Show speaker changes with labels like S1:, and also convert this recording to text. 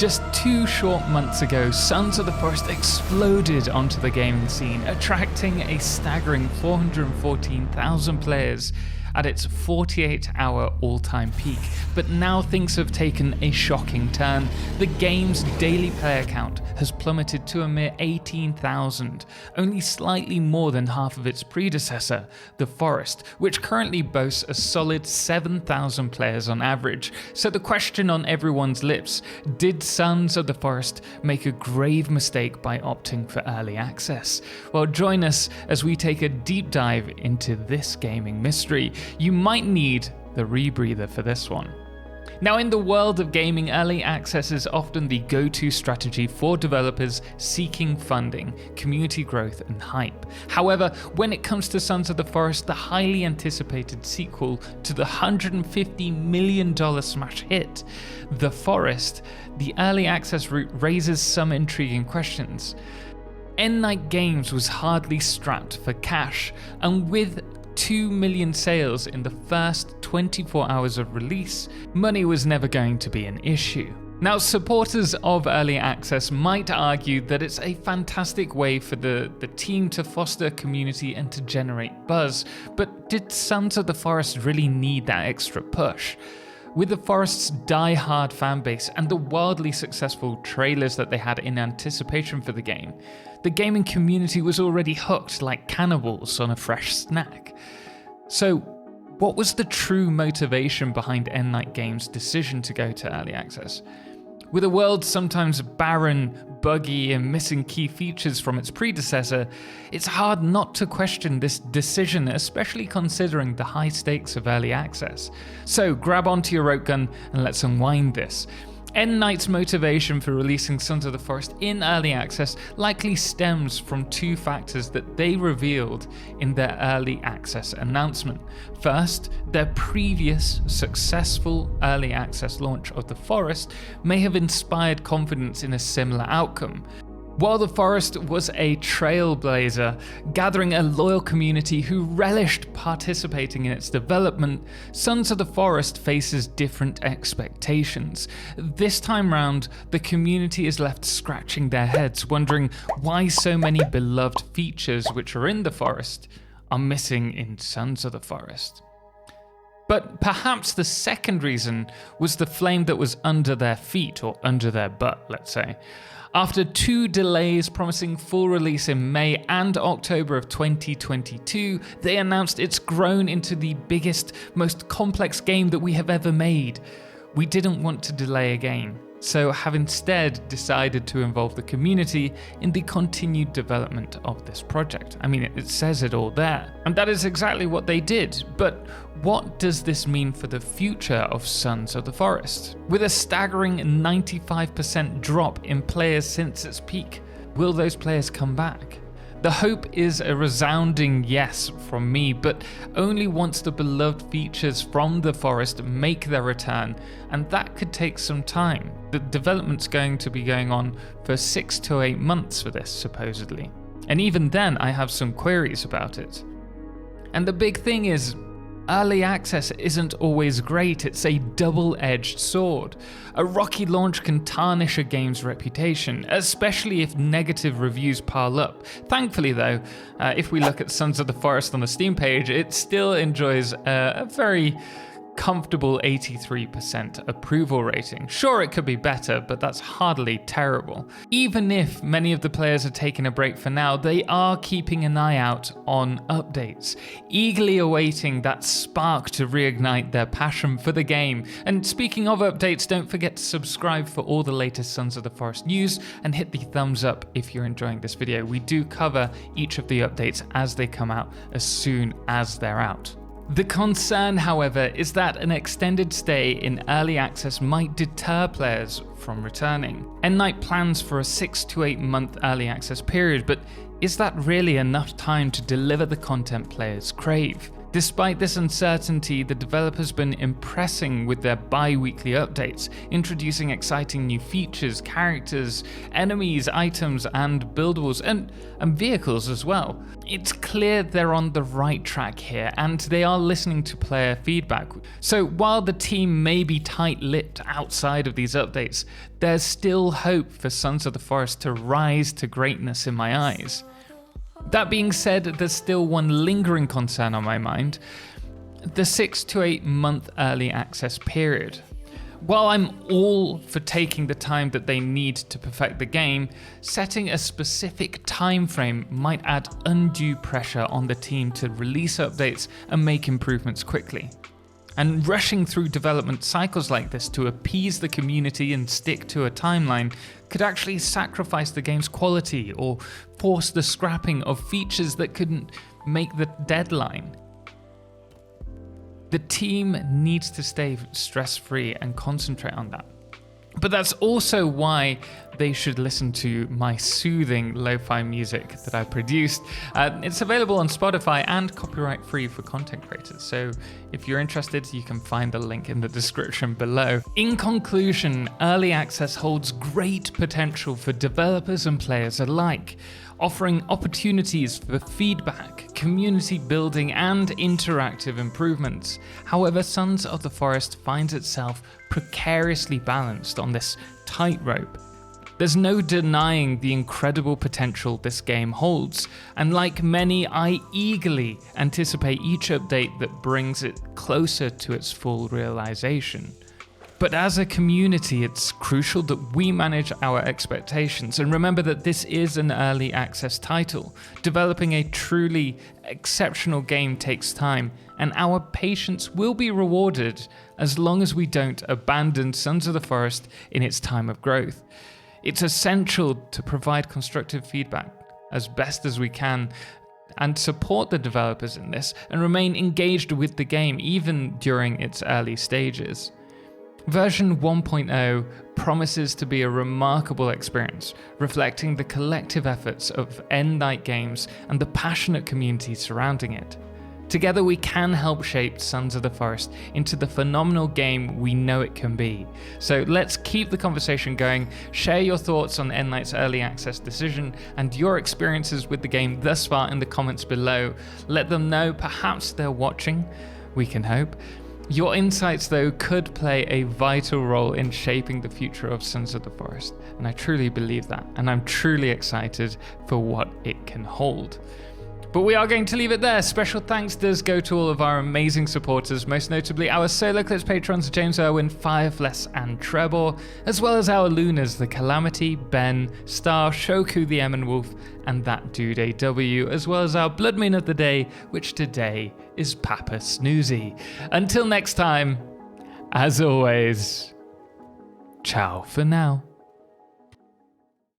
S1: Just 2 short months ago, Sons of the Forest exploded onto the gaming scene, attracting a staggering 414,000 players at its 48-hour all-time peak. But now things have taken a shocking turn. The game's daily player count has plummeted to a mere 18,000, only slightly more than half of its predecessor, The Forest, which currently boasts a solid 7,000 players on average. So the question on everyone's lips, did Sons of the Forest make a grave mistake by opting for early access? Well, join us as we take a deep dive into this gaming mystery. You might need the rebreather for this one. Now, in the world of gaming, early access is often the go-to strategy for developers seeking funding, community growth, and hype. However, when it comes to Sons of the Forest, the highly anticipated sequel to the $150 million smash hit, The Forest, the early access route raises some intriguing questions. N-Night Games was hardly strapped for cash, and with 2 million sales in the first 24 hours of release, money was never going to be an issue. Now, supporters of early access might argue that it's a fantastic way for the team to foster community and to generate buzz, but did Sons of the Forest really need that extra push? With The Forest's die-hard fanbase and the wildly successful trailers that they had in anticipation for the game, the gaming community was already hooked like cannibals on a fresh snack. So, what was the true motivation behind N-Night Games' decision to go to early access? With a world sometimes barren, buggy, and missing key features from its predecessor, it's hard not to question this decision, especially considering the high stakes of early access. So grab onto your rope gun and let's unwind this. N-Night's motivation for releasing Sons of the Forest in early access likely stems from 2 factors that they revealed in their early access announcement. First, their previous successful early access launch of The Forest may have inspired confidence in a similar outcome. While The Forest was a trailblazer, gathering a loyal community who relished participating in its development, Sons of the Forest faces different expectations. This time round, the community is left scratching their heads, wondering why so many beloved features which are in The Forest are missing in Sons of the Forest. But perhaps the second reason was the flame that was under their feet, or under their butt, let's say. After 2 delays promising full release in May and October of 2022, they announced it's grown into the biggest, most complex game that we have ever made. We didn't want to delay again, so have instead decided to involve the community in the continued development of this project. I mean, it says it all there. And that is exactly what they did. But what does this mean for the future of Sons of the Forest? With a staggering 95% drop in players since its peak, will those players come back? The hope is a resounding yes from me, but only once the beloved features from The Forest make their return, and that could take some time. The development's going to be going on for 6 to 8 months for this, supposedly. And even then, I have some queries about it. And the big thing is, early access isn't always great, it's a double-edged sword. A rocky launch can tarnish a game's reputation, especially if negative reviews pile up. Thankfully though, if we look at Sons of the Forest on the Steam page, it still enjoys a very comfortable 83% approval rating. Sure, it could be better, but that's hardly terrible. Even if many of the players are taking a break for now, they are keeping an eye out on updates, eagerly awaiting that spark to reignite their passion for the game. And speaking of updates, don't forget to subscribe for all the latest Sons of the Forest news and hit the thumbs up if you're enjoying this video. We do cover each of the updates as they come out, as soon as they're out. The concern, however, is that an extended stay in early access might deter players from returning. N-Night plans for a 6 to 8 month early access period, but is that really enough time to deliver the content players crave? Despite this uncertainty, the developer's been impressing with their bi-weekly updates, introducing exciting new features, characters, enemies, items, and buildables, and vehicles as well. it's clear they're on the right track here, and they are listening to player feedback. So while the team may be tight-lipped outside of these updates, there's still hope for Sons of the Forest to rise to greatness in my eyes. That being said, there's still one lingering concern on my mind: the 6 to 8 month early access period. While I'm all for taking the time that they need to perfect the game, setting a specific time frame might add undue pressure on the team to release updates and make improvements quickly. And rushing through development cycles like this to appease the community and stick to a timeline could actually sacrifice the game's quality or force the scrapping of features that couldn't make the deadline. The team needs to stay stress-free and concentrate on that. But that's also why they should listen to my soothing lo-fi music that I produced. It's available on Spotify and copyright-free for content creators. So if you're interested, you can find the link in the description below. In conclusion, early access holds great potential for developers and players alike, offering opportunities for feedback, community building, and interactive improvements. However, Sons of the Forest finds itself precariously balanced on this tightrope. There's no denying the incredible potential this game holds, and like many, I eagerly anticipate each update that brings it closer to its full realization. But as a community, it's crucial that we manage our expectations and remember that this is an early access title. Developing a truly exceptional game takes time, and our patience will be rewarded as long as we don't abandon Sons of the Forest in its time of growth. It's essential to provide constructive feedback as best as we can and support the developers in this and remain engaged with the game even during its early stages. Version 1.0 promises to be a remarkable experience, reflecting the collective efforts of End Night Games and the passionate community surrounding it. Together we can help shape Sons of the Forest into the phenomenal game we know it can be. So let's keep the conversation going, share your thoughts on End Night's early access decision and your experiences with the game thus far in the comments below. Let them know, perhaps they're watching, we can hope. Your insights, though, could play a vital role in shaping the future of Sons of the Forest, and I truly believe that, and I'm truly excited for what it can hold. But we are going to leave it there. Special thanks does go to all of our amazing supporters, most notably our solo clips patrons James Irwin, Firefless, and Trebor, as well as our Lunas, the Calamity, Ben, Star, Shoku the Emin Wolf, and That Dude AW, as well as our Blood Moon of the day, which today is Papa Snoozy. Until next time, as always, ciao for now.